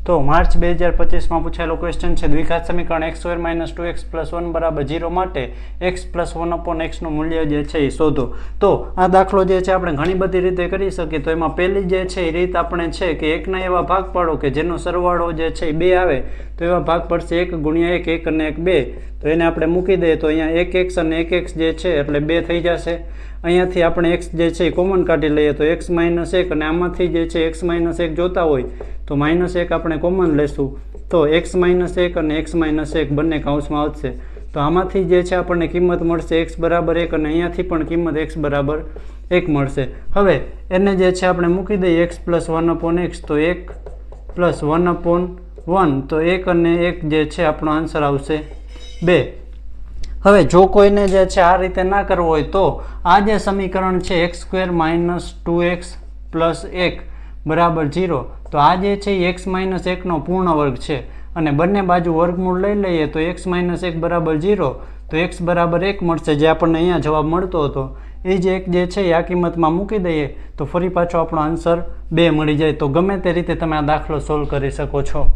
તો માર્ચ 2025 માં પૂછાયેલો ક્વેશ્ચન છે દ્વિઘાત સમીકરણ x² - 2x + 1 = 0 માટે x + 1/x નું મૂલ્ય જે છે એ શોધો। તો આ દાખલો જે છે આપણે ઘણી બધી રીતે કરી શકીએ। તો એમાં પહેલી જે છે એ રીત આપણે છે કે એકના એવા ભાગ પાડો કે જેનો સરવાળો જે છે એ 2 આવે તો એવા ભાગ પડશે 1 × 1 1 અને 1 2। તો એને આપણે મૂકી દઈએ તો અહીંયા 1x અને 1x જે છે એટલે 2 થઈ જશે। અહીંયાથી આપણે x જે છે એ કોમન કાઢી લઈએ તો x - 1 અને આમાંથી જે છે x - 1 જોતા હોય તો -1 આપણે કોમન લેશું તો x - 1 અને x - 1 બંને કૌંસમાં આવશે। તો આમાંથી જે છે આપણને કિંમત મળશે x = 1 અને અહીંયાથી પણ કિંમત x = 1 મળશે। હવે એને જે છે આપણે મૂકી દઈએ x + 1/x તો 1 + 1/1 તો 1 અને 1 જે છે આપણો આન્સર આવશે 2। હવે જો કોઈને જે છે આ રીતે ના કરવો હોય તો આ જે સમીકરણ છે x² - 2x + 1 = 0 તો આ જે છે એ x - 1 નો પૂર્ણ વર્ગ છે અને બંને બાજુ વર્ગમૂળ લઈ લઈએ તો x - 1 = 0 તો x = 1 મળશે જે આપણને અહીંયા જવાબ મળતો હતો એ જ એક જે છે એ આ કિંમતમાં મૂકી દઈએ તો ફરી પાછો આપણો આન્સર 2 મળી જાય। તો ગમે તે રીતે તમે આ દાખલો સોલ્વ કરી શકો છો।